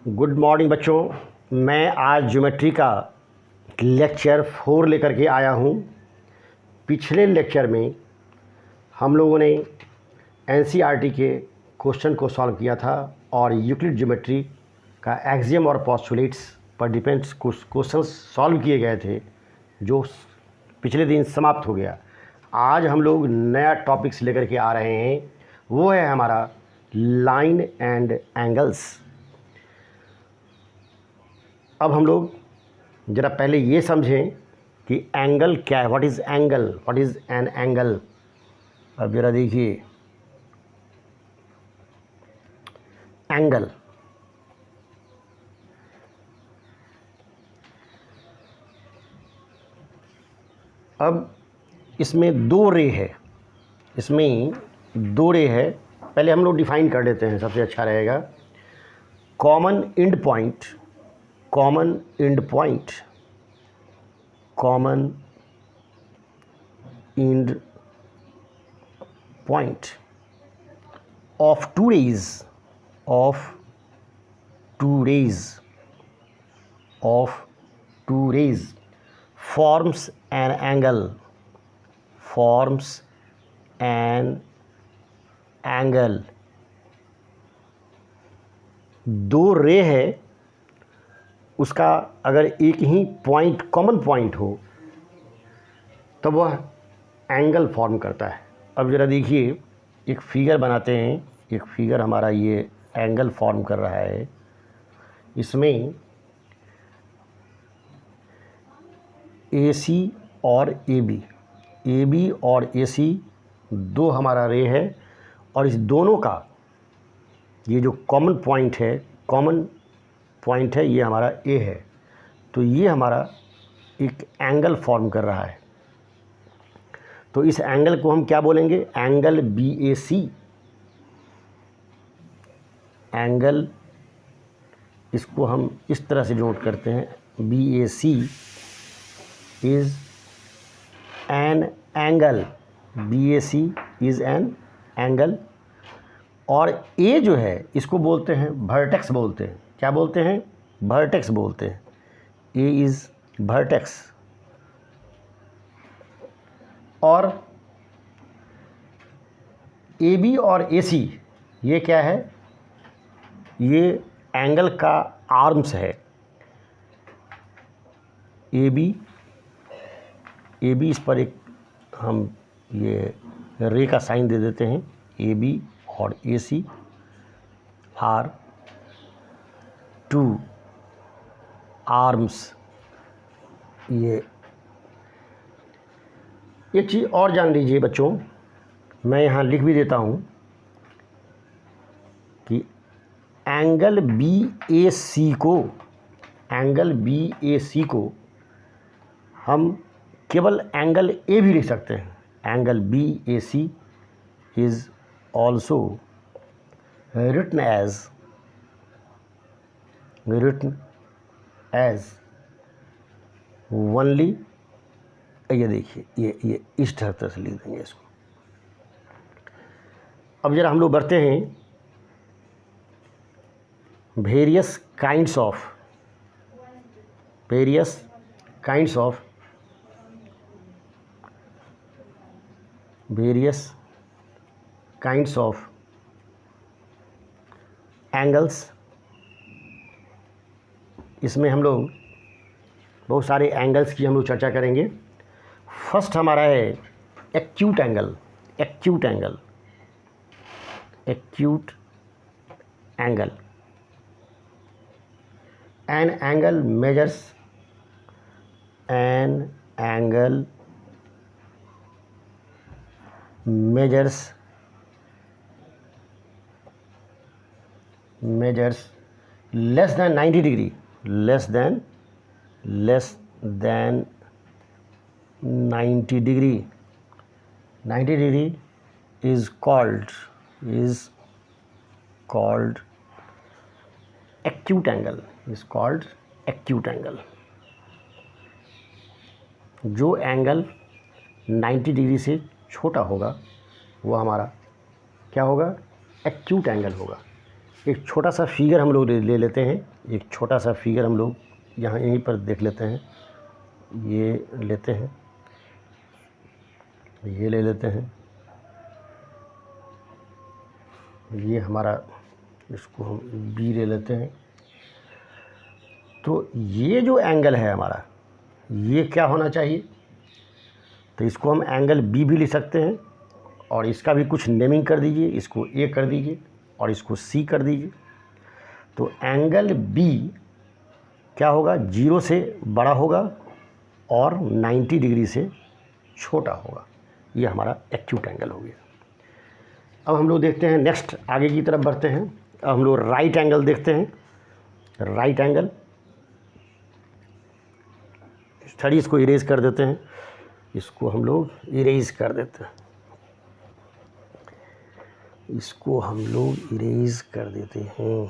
Good morning बच्चों। मैं आज ज्योमेट्री का लेक्चर 4 लेकर के आया हूँ। पिछले लेक्चर में हम लोगों ने एनसीईआरटी के क्वेश्चन को सॉल्व किया था और यूक्लिड ज्योमेट्री का एक्सियम और पोस्टुलेट्स पर डिपेंड्स क्वेश्चन सॉल्व किए गए थे, जो पिछले दिन समाप्त हो गया। आज हम लोग नया टॉपिक्स लेकर के आ रहे हैं, वो है हमारा लाइन एंड एंगल्स। अब हम लोग ज़रा पहले ये समझें कि एंगल क्या है। What is angle, what is an angle. अब ज़रा देखिए, एंगल अब इसमें दो रे है, पहले हम लोग डिफाइन कर लेते हैं, सबसे अच्छा रहेगा। Common and point, common and point of two rays forms an angle, दो रे है, उसका अगर एक ही पॉइंट कॉमन पॉइंट हो तब वह एंगल फॉर्म करता है। अब ज़रा देखिए, एक फिगर बनाते हैं। एक फिगर हमारा ये एंगल फॉर्म कर रहा है। इसमें AC और AB और AC दो हमारा रे है, और इस दोनों का ये जो कॉमन पॉइंट है, ये हमारा A है। तो ये हमारा एक एंगल फॉर्म कर रहा है। तो इस एंगल को हम क्या बोलेंगे? Angle BAC। एंगल, इसको हम इस तरह से नोट करते हैं, BAC is an angle, BAC is an angle. और A जो है, इसको बोलते हैं वर्टेक्स बोलते हैं। क्या बोलते हैं? वर्टेक्स बोलते हैं। A is vertex. और AB और AC ये क्या है? ये एंगल का आर्म्स है। AB इस पर एक हम ये रे का साइन दे देते हैं। AB और AC आर टू आर्म्स। ये एक चीज़ और जान लीजिए बच्चों, मैं यहाँ लिख भी देता हूँ कि एंगल BAC को हम केवल एंगल A भी लिख सकते हैं। Angle BAC is also written as only, ये देखिए, ये इस तरह से लिख देंगे इसको। अब जरा हम लोग बढ़ते हैं वेरियस काइंड्स ऑफ एंगल्स। इसमें हम लोग बहुत सारे एंगल्स की हम लोग चर्चा करेंगे। फर्स्ट हमारा है acute angle. An angle measures less than 90 degree, less than 90 degree. 90 degree is called acute angle. जो एंगल 90 डिग्री से छोटा होगा वो हमारा क्या होगा? एक्यूट एंगल होगा। एक छोटा सा फिगर हम लोग ले लेते हैं, एक छोटा सा फिगर हम लोग यहाँ यहीं पर देख लेते हैं। ये लेते हैं, ये ले लेते हैं, ये हमारा, इसको हम बी ले लेते हैं। तो ये जो एंगल है हमारा, ये क्या होना चाहिए? तो इसको हम एंगल बी भी लिख सकते हैं, और इसका भी कुछ नेमिंग कर दीजिए, इसको ए कर दीजिए और इसको सी कर दीजिए। तो एंगल बी क्या होगा? 0 से बड़ा होगा और 90 डिग्री से छोटा होगा। ये हमारा एक्यूट एंगल हो गया। अब हम लोग देखते हैं नेक्स्ट, आगे की तरफ बढ़ते हैं। अब हम लोग राइट एंगल देखते हैं। राइट एंगल स्टडी, इसको इरेज कर देते हैं, इसको हम लोग इरेज कर देते हैं, इसको हम लोग इरेज कर देते हैं।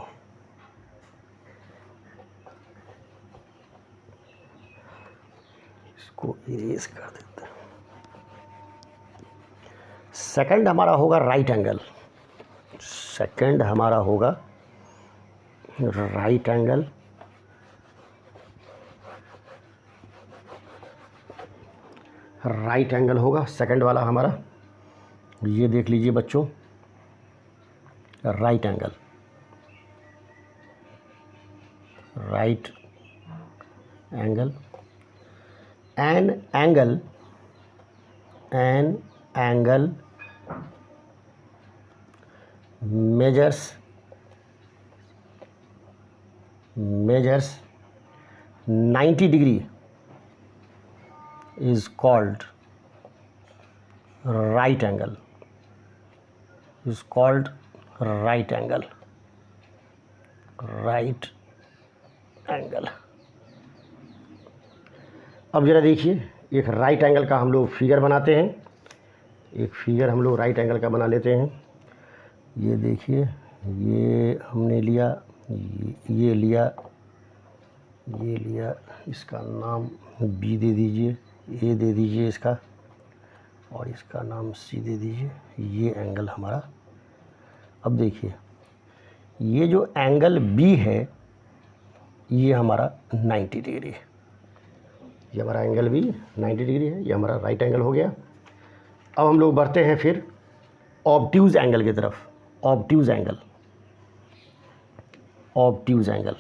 इसको इरेज कर देते हैं। सेकंड हमारा होगा राइट एंगल। सेकंड हमारा होगा राइट एंगल। राइट एंगल होगा सेकंड वाला हमारा। ये देख लीजिए बच्चों, right angle, right angle, an angle, an angle measures 90 degree is called right angle, is called right angle, right angle। अब ज़रा देखिए, एक राइट एंगल का हम लोग फिगर बनाते हैं। एक फिगर हम लोग राइट एंगल का बना लेते हैं। ये देखिए, ये हमने लिया, ये लिया, ये लिया, इसका नाम बी दे दीजिए, ए दे दीजिए इसका, और इसका नाम सी दे दीजिए। ये एंगल हमारा। अब देखिए, ये जो एंगल बी है ये हमारा 90 डिग्री है। ये हमारा एंगल बी 90 डिग्री है, ये हमारा राइट एंगल हो गया। अब हम लोग बढ़ते हैं फिर ऑब्ट्यूज एंगल की तरफ। Obtuse angle, obtuse angle,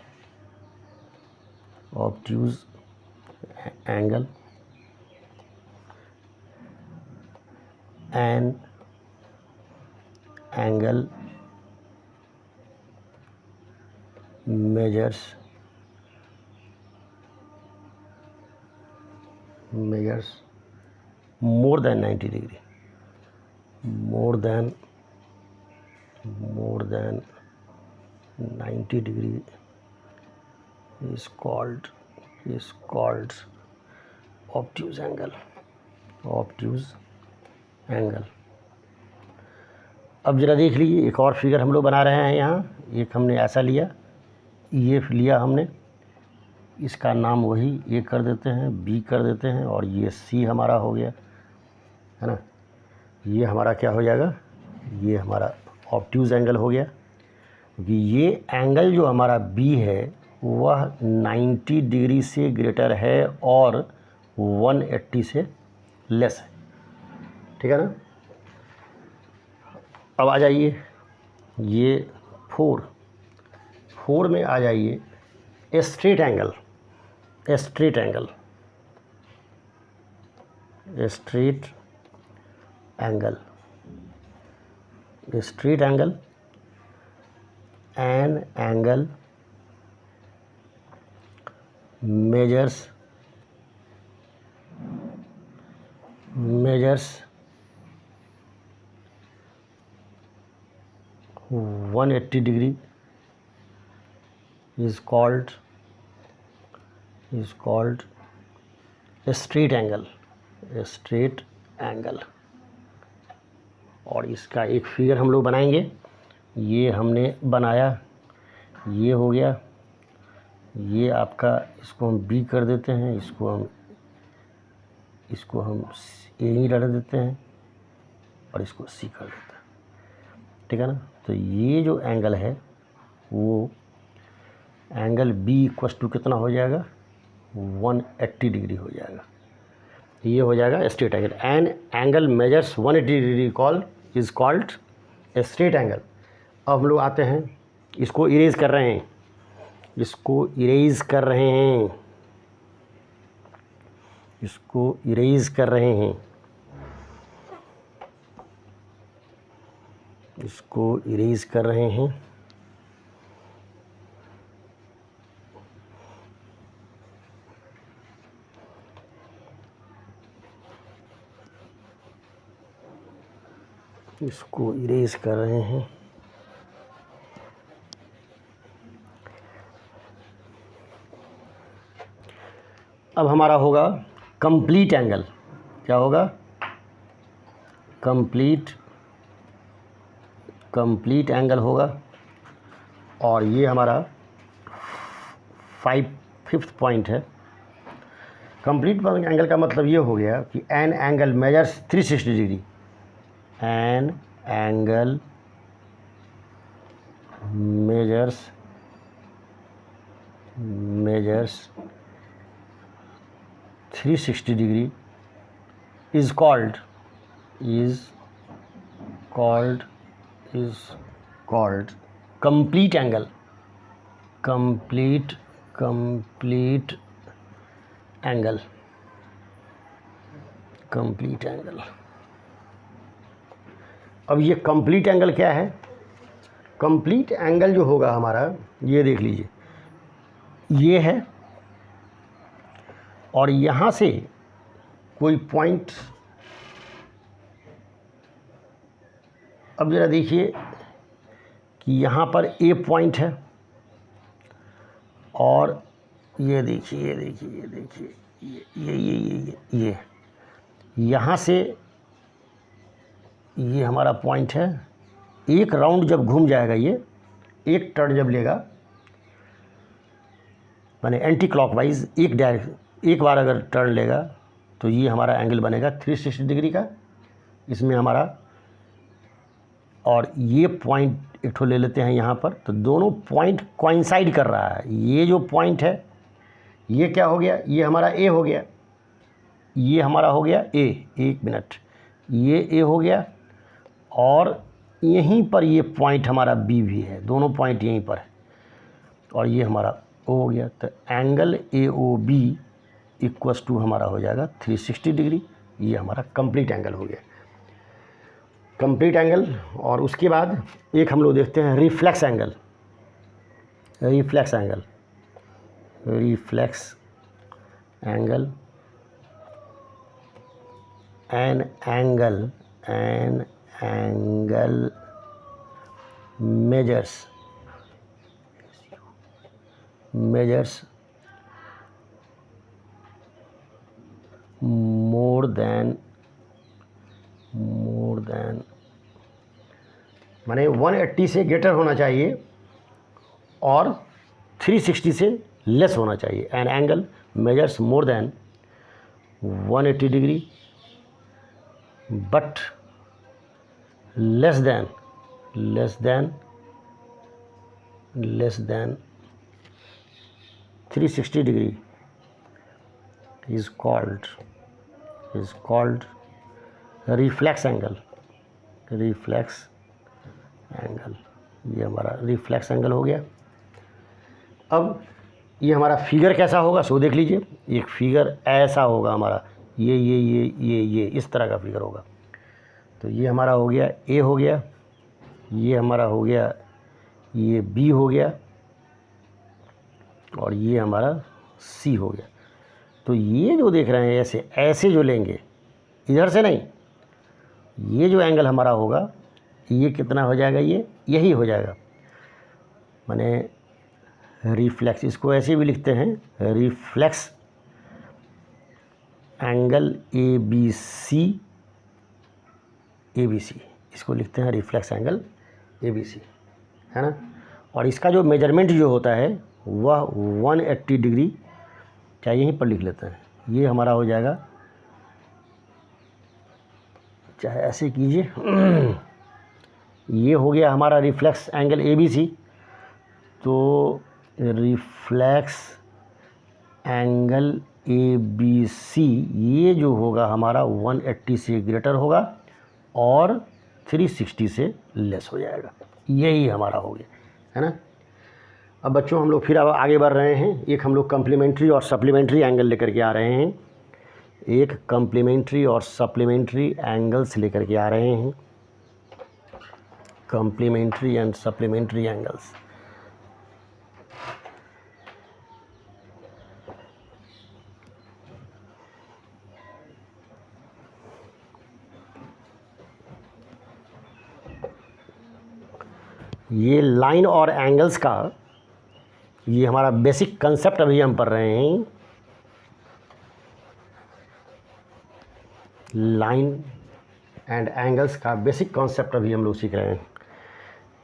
obtuse angle, an angle measures more than 90 degree, more than 90 degree is called obtuse angle, obtuse angle। अब ज़रा देख लीजिए, एक और फिगर हम लोग बना रहे हैं यहाँ। एक हमने ऐसा लिया, ये लिया हमने, इसका नाम वही ए कर देते हैं, बी कर देते हैं, और ये सी हमारा हो गया, है ना। ये हमारा क्या हो जाएगा? ये हमारा ऑब्ट्यूज एंगल हो गया, क्योंकि ये एंगल जो हमारा बी है वह 90 डिग्री से ग्रेटर है और 180 से लेस है, ठीक है ना। अब आ जाइए, ये 4 में आ जाइए, straight angle, straight angle, straight angle, straight angle, an angle measures 180 degree is called straight angle, straight angle। और इसका एक फिगर हम लोग बनाएंगे। ये हमने बनाया, ये हो गया, ये आपका, इसको हम बी कर देते हैं, इसको हम ए ही रख देते हैं, और इसको सी कर देते हैं, ठीक है ना। तो ये जो एंगल है वो एंगल बी इक्वस टू कितना हो जाएगा, 180 डिग्री हो जाएगा। ये हो जाएगा straight angle. An angle measures 180 degree is called straight angle. अब हम लोग आते हैं, इसको इरेज कर रहे हैं, इसको इरेज कर रहे हैं, इसको इरेज कर रहे हैं, इसको इरेज कर रहे हैं। इसको इरेज कर रहे हैं। अब हमारा होगा कंप्लीट एंगल। क्या होगा, कंप्लीट एंगल होगा। और ये हमारा फिफ्थ पॉइंट है। कंप्लीट एंगल का मतलब ये हो गया कि an angle measures 360 degree, an angle measures 360 degree is called complete angle। complete angle। अब ये कंप्लीट एंगल क्या है, कंप्लीट एंगल जो होगा हमारा, ये देख लीजिए, ये है और यहाँ से कोई पॉइंट, अब ज़रा देखिए कि यहाँ पर ए पॉइंट है और ये देखिए ये यहाँ से ये हमारा पॉइंट है। एक राउंड जब घूम जाएगा, ये एक टर्न जब लेगा, माने एंटी क्लॉकवाइज एक बार अगर टर्न लेगा तो ये हमारा एंगल बनेगा 360 डिग्री का। इसमें हमारा, और ये पॉइंट एक ठो ले लेते हैं यहाँ पर, तो दोनों पॉइंट कोइंसाइड कर रहा है। ये जो पॉइंट है ये क्या हो गया, ये हमारा ए हो गया, ये हमारा हो गया ए, एक मिनट, ये ए हो गया और यहीं पर ये पॉइंट हमारा बी भी है, दोनों पॉइंट यहीं पर है और ये हमारा ओ हो गया। तो angle A O B equals to हमारा हो जाएगा 360 डिग्री। ये हमारा कंप्लीट एंगल हो गया, कंप्लीट एंगल। और उसके बाद एक हम लोग देखते हैं reflex angle. An angle measures more than माने 180 से ग्रेटर होना चाहिए और 360 से लेस होना चाहिए। An angle measures more than 180 degree but less than 360 degree is called reflex angle. ये हमारा रिफ्लेक्स एंगल हो गया। अब ये हमारा फिगर कैसा होगा सो देख लीजिए। एक फिगर ऐसा होगा हमारा, ये इस तरह का फिगर होगा। तो ये हमारा हो गया ए हो गया, ये हमारा हो गया, ये बी हो गया और ये हमारा सी हो गया। तो ये जो देख रहे हैं ऐसे जो लेंगे, इधर से नहीं, ये जो एंगल हमारा होगा ये कितना हो जाएगा, ये यही हो जाएगा। माने रिफ्लेक्स, इसको ऐसे भी लिखते हैं reflex angle A B C, इसको लिखते हैं reflex angle A B C, है ना। और इसका जो मेजरमेंट जो होता है वह 180 डिग्री, चाहे यहीं पर लिख लेते हैं, ये हमारा हो जाएगा, चाहे ऐसे कीजिए ये हो गया हमारा reflex angle A B C. तो रिफ्लेक्स एंगल ABC ये जो होगा हमारा 180 से ग्रेटर होगा और 360 से लेस हो जाएगा। यही हमारा हो गया, है ना। अब बच्चों हम लोग फिर अब आगे बढ़ रहे हैं। एक हम लोग कम्प्लीमेंट्री और सप्लीमेंट्री एंगल लेकर के आ रहे हैं। एक कम्प्लीमेंट्री और सप्लीमेंट्री एंगल्स लेकर के आ रहे हैं। Complementary and supplementary angles. ये लाइन और एंगल्स का ये हमारा बेसिक कंसेप्ट अभी हम पढ़ रहे हैं। लाइन एंड एंगल्स का बेसिक कॉन्सेप्ट अभी हम लोग सीख रहे हैं।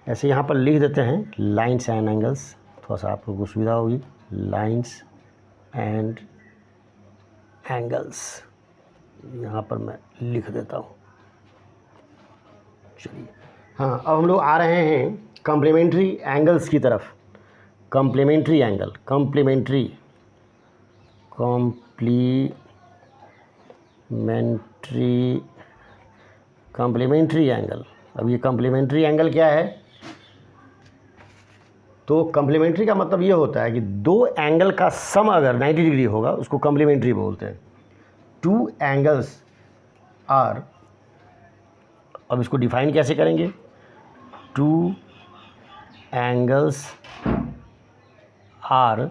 ऐसे यहाँ पर लिख देते हैं लाइंस एंड एंगल्स, थोड़ा सा आप लोगों को सुविधा होगी। लाइंस एंड एंगल्स यहाँ पर मैं लिख देता हूँ। चलिए, हाँ, अब हम लोग आ रहे हैं कॉम्प्लीमेंट्री एंगल्स की तरफ। Complementary angle, complementary angle. अब ये कॉम्प्लीमेंट्री एंगल क्या है? तो कॉम्प्लीमेंट्री का मतलब ये होता है कि दो एंगल का सम अगर 90 डिग्री होगा उसको कॉम्प्लीमेंट्री बोलते हैं। टू एंगल्स आर, अब इसको डिफाइन कैसे करेंगे? Two angles are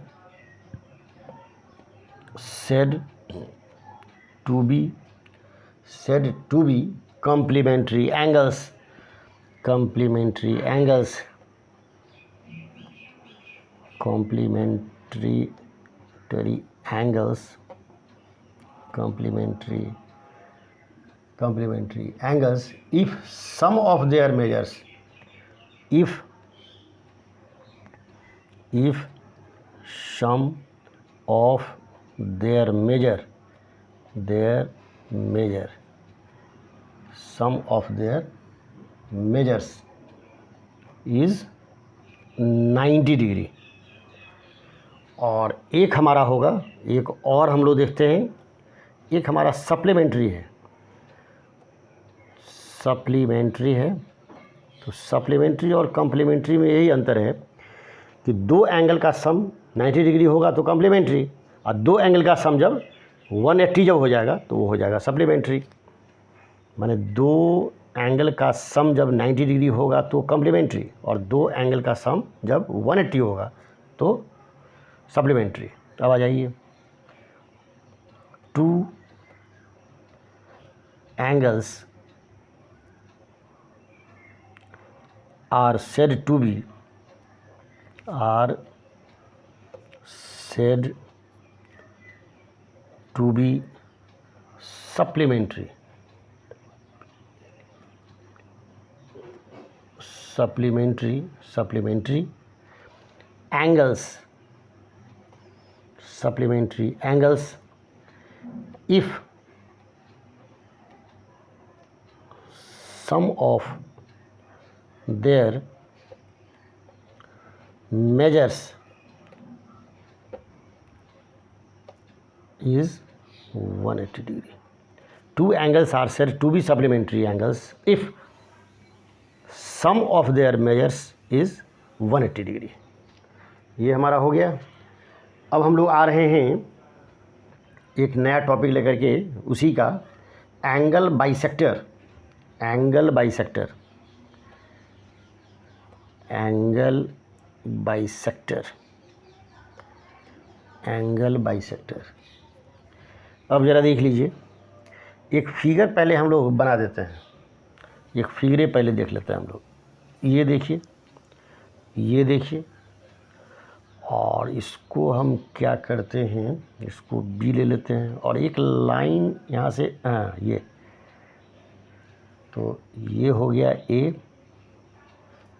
said to be complementary angles, complementary angles, complementary angles, complementary angles if sum of their measures, if sum of their measure, sum of their measures is 90 degree. और एक हमारा होगा, एक और हम लोग देखते हैं, एक हमारा सप्लीमेंट्री है। सप्लीमेंट्री है तो सप्लीमेंट्री और कॉम्प्लीमेंट्री में यही अंतर है कि दो एंगल का सम 90 डिग्री होगा तो कॉम्प्लीमेंट्री, और दो एंगल का सम जब 180 जब हो जाएगा तो वो हो जाएगा सप्लीमेंट्री। माने दो एंगल का सम जब 90 डिग्री होगा तो कॉम्प्लीमेंट्री, और दो एंगल का सम जब 180 होगा तो सप्लीमेंट्री। अब आ जाइए, two angles are said to be supplementary angles if sum of their measures is 180 degree. Two angles are said to be supplementary angles if sum of their measures is 180 degree. ये हमारा हो गया। अब हम लोग आ रहे हैं एक नया टॉपिक लेकर के, उसी का एंगल बाइसेक्टर। Angle bisector. अब ज़रा देख लीजिए, एक फिगर पहले हम लोग बना देते हैं। एक फिगरें पहले देख लेते हैं हम लोग। ये देखिए, और इसको हम क्या करते हैं, इसको बी ले लेते हैं और एक लाइन यहाँ से, ये तो ये हो गया ए,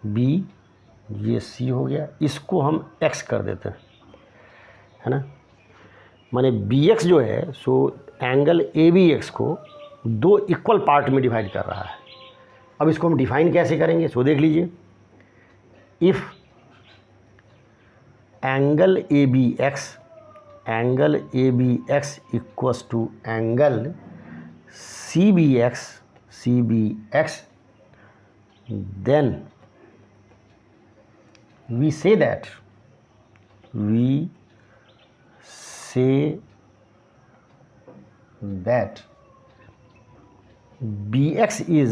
बी, ये सी हो गया। इसको हम एक्स कर देते हैं, है ना। माने बी एक्स जो है सो एंगल ए बी एक्स को दो इक्वल पार्ट में डिवाइड कर रहा है। अब इसको हम डिफाइन कैसे करेंगे, सो देख लीजिए। If angle A B X equals to angle C B X, then we say that bx is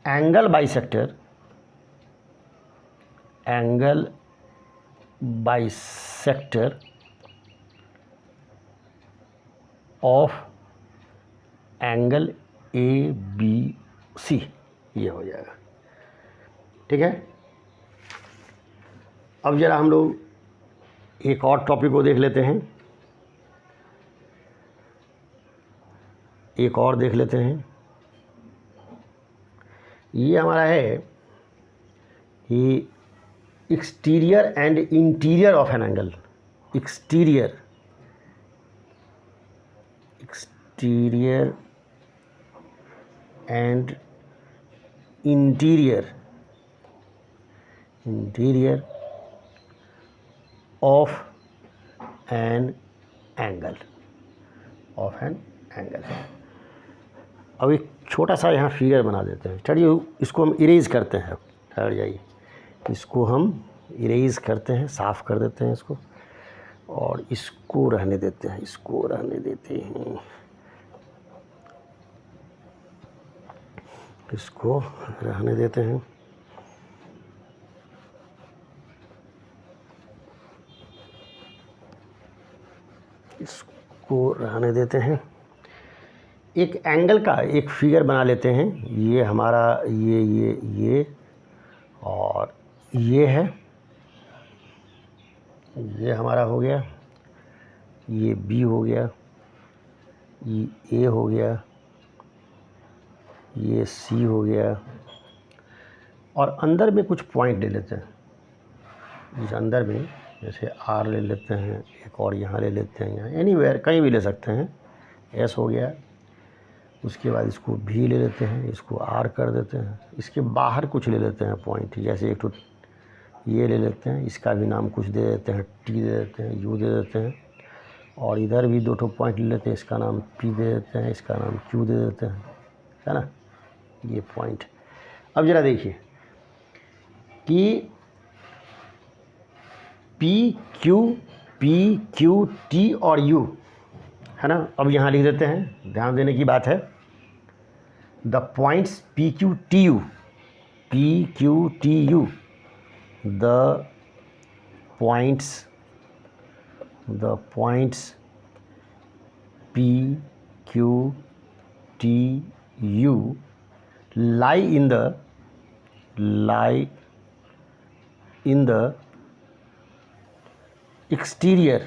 angle bisector of angle A B C, ये हो जाएगा। ठीक है, अब ज़रा हम लोग एक और टॉपिक को देख लेते हैं, ये हमारा है कि exterior and interior of an angle. Exterior and interior of an angle. अब एक छोटा सा यहाँ फिगर बना देते हैं। चलिए इसको हम इरेज करते हैं। ठहर जाइए, इसको हम इरेज करते हैं, साफ़ कर देते हैं इसको, और इसको रहने देते हैं, इसको रहने देते हैं। इसको रहने देते हैं। एक एंगल का एक फिगर बना लेते हैं। ये हमारा ये और ये है, ये हमारा हो गया, ये बी हो गया, ये ए हो गया, ये सी हो गया, और अंदर में कुछ पॉइंट ले लेते हैं। इस अंदर में जैसे आर ले लेते हैं, एक और यहाँ ले लेते हैं, यहाँ एनीवेयर कहीं भी ले सकते हैं। एस हो गया, उसके बाद इसको भी ले लेते हैं, इसको आर कर देते हैं। इसके बाहर कुछ ले लेते हैं पॉइंट, जैसे एक तो ये ले लेते हैं, इसका भी नाम कुछ दे देते हैं, टी दे देते हैं, यू दे देते हैं, और इधर भी दो पॉइंट ले लेते हैं, इसका नाम पी दे देते हैं, इसका नाम क्यू दे देते हैं, है ना, ये पॉइंट। अब ज़रा देखिए कि पी क्यू टी और यू, है ना। अब यहाँ लिख देते हैं, ध्यान देने की बात है। The points P Q T U, the points P Q T U lie in the exterior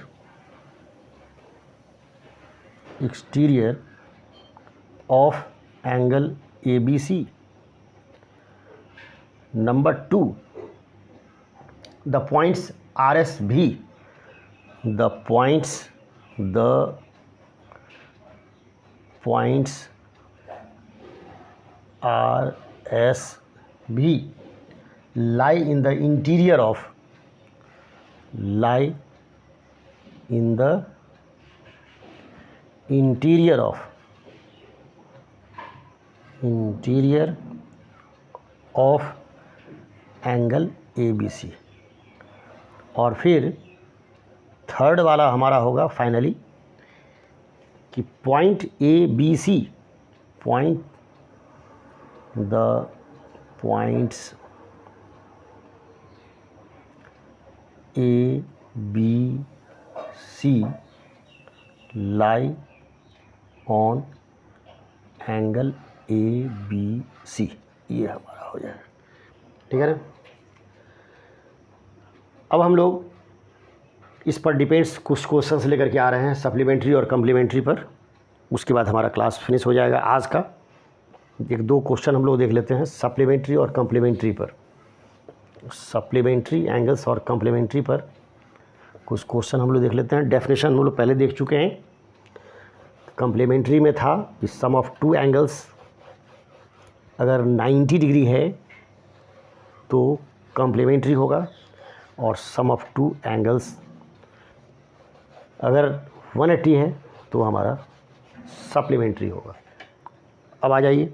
of angle ABC. Number 2, the points RSV, the points RSV lie in the interior of angle ABC। और फिर third वाला हमारा होगा finally कि point ABC, the points A, B, C lie on angle ABC। ये हमारा हो जाएगा, ठीक है ना। अब हम लोग इस पर डिपेंड्स कुछ क्वेश्चंस लेकर के आ रहे हैं सप्लीमेंट्री और कम्प्लीमेंट्री पर। उसके बाद हमारा क्लास फिनिश हो जाएगा आज का। एक दो क्वेश्चन हम लोग देख लेते हैं सप्लीमेंट्री और कम्प्लीमेंट्री पर। सप्लीमेंट्री एंगल्स और कम्प्लीमेंट्री पर कुछ क्वेश्चन हम लोग देख लेते हैं। डेफिनेशन हम लोग पहले देख चुके हैं। कम्प्लीमेंट्री में था कि सम ऑफ टू एंगल्स अगर 90 डिग्री है तो कम्प्लीमेंट्री होगा, और सम ऑफ टू एंगल्स, अगर 180 है तो हमारा सप्लीमेंट्री होगा। अब आ जाइए,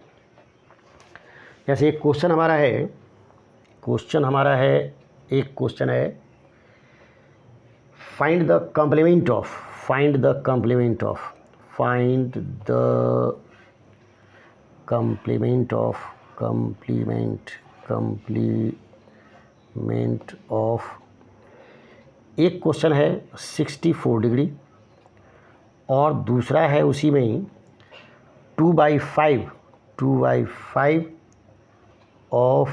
जैसे एक क्वेश्चन हमारा है, एक क्वेश्चन है फाइंड द कॉम्प्लीमेंट ऑफ, एक क्वेश्चन है 64 डिग्री और दूसरा है उसी में ही 2/5 ऑफ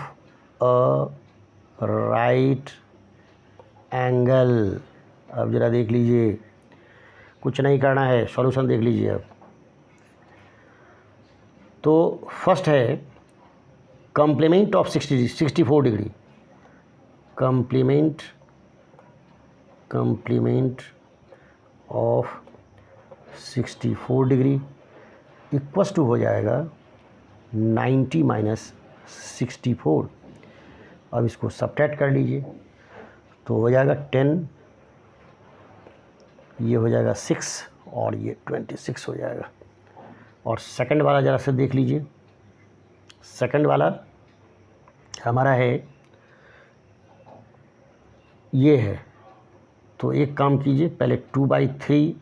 अ राइट एंगल। अब ज़रा देख लीजिए, कुछ नहीं करना है, सॉल्यूशन देख लीजिए। अब तो फर्स्ट है complement of 64 degree, complement of 64 degree equals to हो जाएगा 90 माइनस 64। अब इसको सब्ट्रैक्ट कर लीजिए तो हो जाएगा 10, ये हो जाएगा 6 और ये 26 हो जाएगा। और सेकंड वाला ज़रा से देख लीजिए, सेकंड वाला हमारा है, ये है। तो एक काम कीजिए, पहले 2/3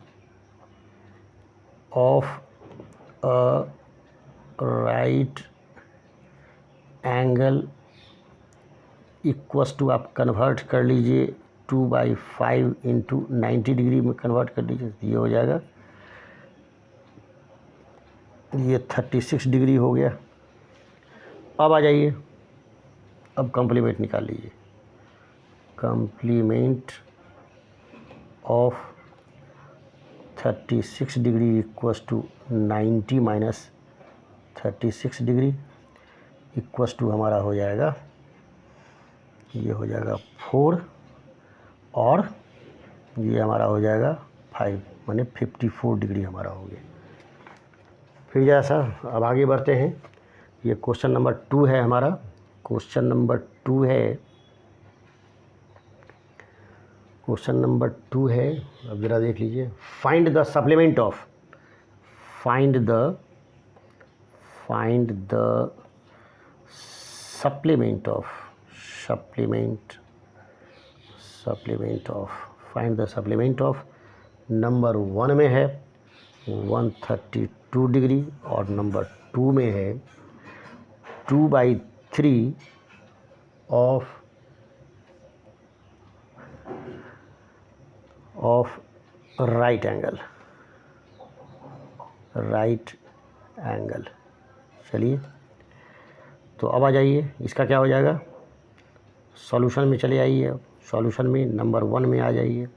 of a right angle equals to, आप कन्वर्ट कर लीजिए 2/5 इंटू 90 डिग्री में कन्वर्ट कर लीजिए, ये हो जाएगा, ये 36 डिग्री हो गया। अब आ जाइए, अब कॉम्प्लीमेंट निकाल लीजिए, complement of 36 degree equals to 90 minus 36 degree equals to हमारा हो जाएगा, ये हो जाएगा 4 और ये हमारा हो जाएगा 5, माने 54 डिग्री हमारा हो गया। फिर जैसा अब आगे बढ़ते हैं, ये क्वेश्चन नंबर 2 है हमारा, क्वेश्चन नंबर 2 है, अब ज़रा देख लीजिए, find the supplement of number 1 में है 132 डिग्री और नंबर 2 में है 2/3 ऑफ राइट एंगल। चलिए, तो अब आ जाइए, इसका क्या हो जाएगा, सॉल्यूशन में चले आइए। अब सॉल्यूशन में नंबर 1 में आ जाइए,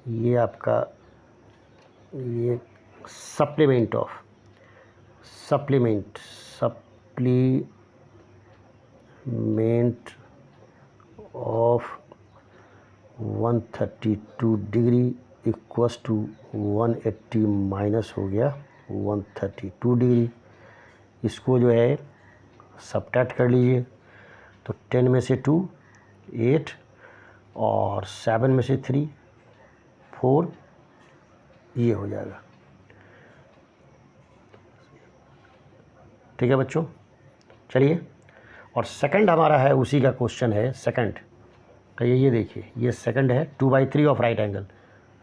ये आपका ये supplement of 132 degree equals to 180 minus हो गया 132 डिग्री। इसको जो है सब्ट्रैक्ट कर लीजिए, तो 10 में से 2 8 और 7 में से 3 4, ये हो जाएगा। ठीक है बच्चों, चलिए, और सेकंड हमारा है, उसी का क्वेश्चन है सेकंड का, ये देखिए, ये सेकंड है 2/3 ऑफ राइट एंगल,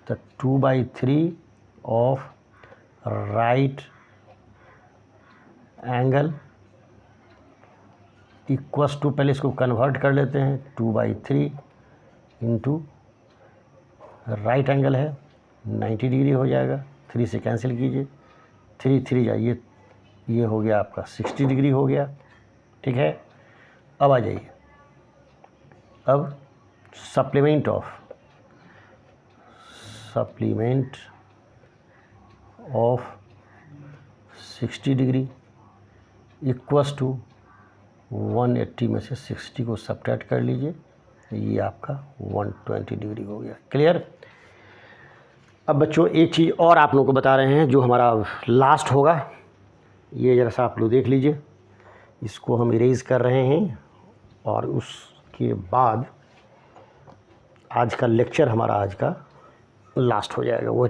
तो 2/3 of right angle equals to, पहले इसको कन्वर्ट कर लेते हैं, 2/3 इंटू राइट एंगल है 90 डिग्री हो जाएगा, 3 से कैंसिल कीजिए, 3 जाइए, ये हो गया आपका 60 डिग्री हो गया। ठीक है, अब आ जाइए, अब supplement of 60 degree equals to 180 में से 60 को सब्ट्रैक्ट कर लीजिए, ये आपका 120 डिग्री हो गया। क्लियर। अब बच्चों एक चीज़ और आप लोगों को बता रहे हैं, जो हमारा लास्ट होगा, ये जरा सा आप लोग देख लीजिए, इसको हम इरेज कर रहे हैं और उसके बाद आज का लेक्चर हमारा आज का लास्ट हो जाएगा। वो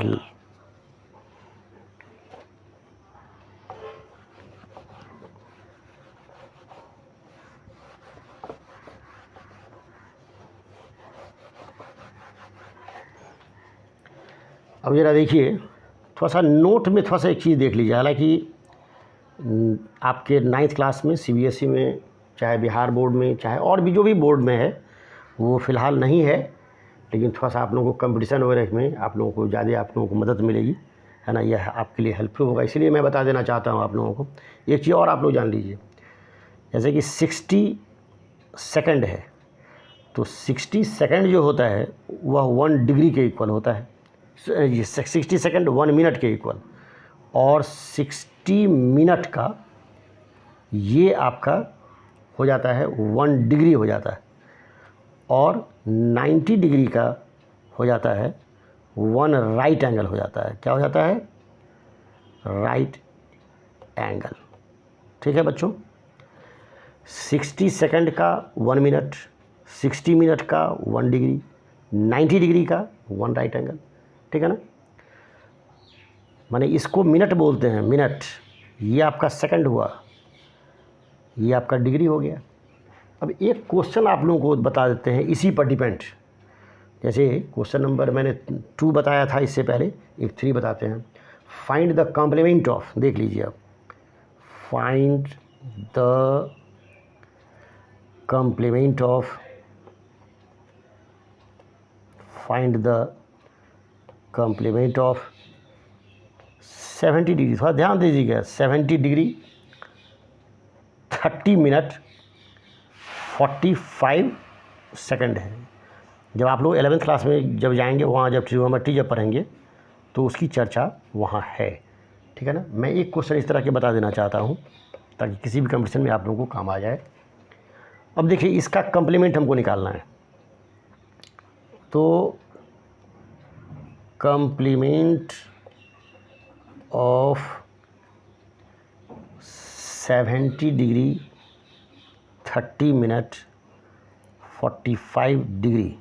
अब ज़रा देखिए, थोड़ा सा नोट में थोड़ा सा एक चीज़ देख लीजिए। हालांकि आपके 9th क्लास में CBSE में, चाहे बिहार बोर्ड में, चाहे और भी जो भी बोर्ड में है, वो फ़िलहाल नहीं है, लेकिन थोड़ा सा आप लोगों को कंपटीशन वगैरह में आप लोगों को ज़्यादा आप लोगों को मदद मिलेगी, है ना। यह आपके लिए हेल्पफुल होगा, इसीलिए मैं बता देना चाहता हूँ आप लोगों को। एक चीज़ और आप लोग जान लीजिए, जैसे कि 60 सेकंड है, तो 60 सेकंड जो होता है वह 1 डिग्री के इक्वल होता है। 60 सेकंड 1 मिनट के इक्वल, और 60 मिनट का ये आपका हो जाता है 1 डिग्री हो जाता है, और 90 डिग्री का हो जाता है 1 राइट एंगल हो जाता है। क्या हो जाता है? Right angle. ठीक है बच्चों, 60 सेकंड का 1 मिनट, 60 मिनट का 1 डिग्री, 90 डिग्री का 1 राइट एंगल। ठीक है ना। माने इसको मिनट बोलते हैं, मिनट। ये आपका सेकंड हुआ, ये आपका डिग्री हो गया। अब एक क्वेश्चन आप लोगों को बता देते हैं इसी पर डिपेंड। जैसे क्वेश्चन नंबर मैंने 2 बताया था इससे पहले, एक 3 बताते हैं। फाइंड द कॉम्प्लीमेंट ऑफ, देख लीजिए आप, find the complement of, find the complement of 70 degree. थोड़ा ध्यान दीजिएगा, 70 डिग्री 30 मिनट 45 सेकंड है। जब आप लोग 11th क्लास में जब जाएंगे, वहाँ जब ट्रिग्नोमेट्री जब पढ़ेंगे, तो उसकी चर्चा वहाँ है। ठीक है ना। मैं एक क्वेश्चन इस तरह के बता देना चाहता हूँ ताकि किसी भी कंपटीशन में आप लोगों को काम आ जाए। अब देखिए, इसका कॉम्प्लीमेंट हमको निकालना है, तो complement of 70 degree 30 minute 45 degree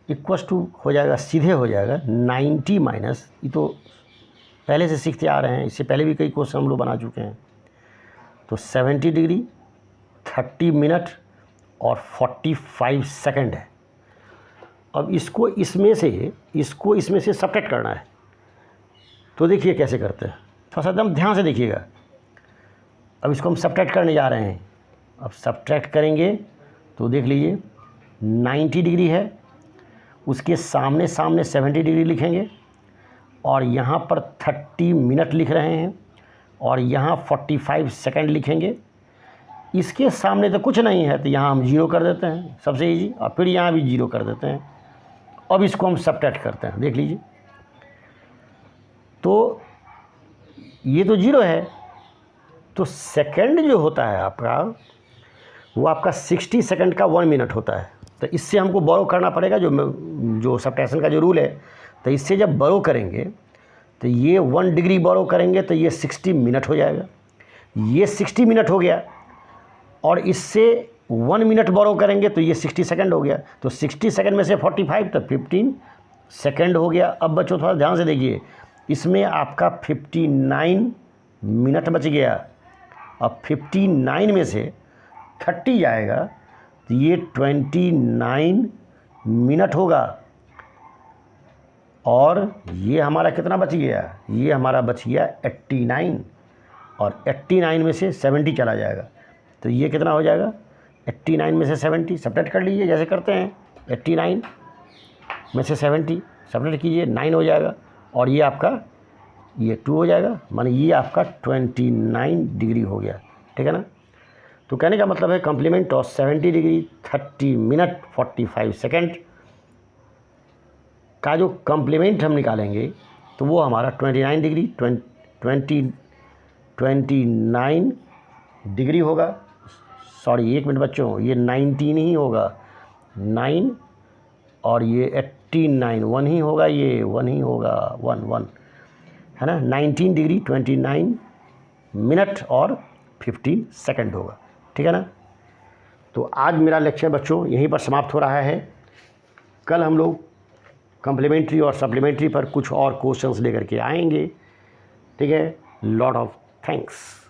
equals to हो जाएगा, सीधे हो जाएगा 90 माइनस, ये तो पहले से सीखते आ रहे हैं, इससे पहले भी कई क्वेश्चन हम लोग बना चुके हैं। तो 70 डिग्री 30 मिनट और 45 सेकंड है। अब इसको इसमें से सब्ट्रैक्ट करना है। तो देखिए कैसे करते हैं, थोड़ा सा एकदम ध्यान से देखिएगा। अब इसको हम सब्ट्रैक्ट करने जा रहे हैं। अब सब्ट्रैक्ट करेंगे तो देख लीजिए 90 डिग्री है, उसके सामने 70 डिग्री लिखेंगे, और यहाँ पर 30 मिनट लिख रहे हैं, और यहाँ 45 सेकंड लिखेंगे। इसके सामने तो कुछ नहीं है, तो यहाँ हम 0 कर देते हैं, सबसे ईजी। और फिर यहाँ भी 0 कर देते हैं। अब इसको हम सब्ट्रैक्ट करते हैं, देख लीजिए। तो ये तो 0 है, तो सेकंड जो होता है आपका, वो आपका 60 सेकंड का 1 मिनट होता है। तो इससे हमको बोरो करना पड़ेगा, जो सब्ट्रैक्शन का जो रूल है। तो इससे जब बोरो करेंगे तो ये 1 डिग्री बोरो करेंगे तो ये 60 मिनट हो जाएगा। ये 60 मिनट हो गया, और इससे 1 मिनट बोरो करेंगे तो ये 60 सेकंड हो गया। तो 60 सेकंड में से 45 तो 15 सेकंड हो गया। अब बच्चों थोड़ा ध्यान से देखिए, इसमें आपका 59 मिनट बच गया। अब 59 में से 30 जाएगा तो ये 29 मिनट होगा, और ये हमारा कितना बच गया? ये हमारा बच गया 89, और 89 में से 70 चला जाएगा, तो ये कितना हो जाएगा? 89 में से 70 सब्ट्रैक्ट कर लीजिए, जैसे करते हैं। 89 में से 70 सब्ट्रैक्ट कीजिए, 9 हो जाएगा, और ये आपका ये 2 हो जाएगा, माने ये आपका 29 डिग्री हो गया। ठीक है ना। तो कहने का मतलब है complement of 70 degree 30 minute 45 second का जो कॉम्प्लीमेंट हम निकालेंगे, तो वो हमारा 29 डिग्री 29 डिग्री होगा। सॉरी, 1 मिनट बच्चों, ये 19 ही होगा, 9, और ये 89 1 ही होगा, ये 1 ही होगा, 1 है ना। 19 डिग्री 29 मिनट और 15 सेकंड होगा। ठीक है ना। तो आज मेरा लेक्चर बच्चों यहीं पर समाप्त हो रहा है। कल हम लोग कम्प्लीमेंट्री और सप्लीमेंट्री पर कुछ और क्वेश्चंस लेकर के आएंगे। ठीक है, लॉट ऑफ थैंक्स।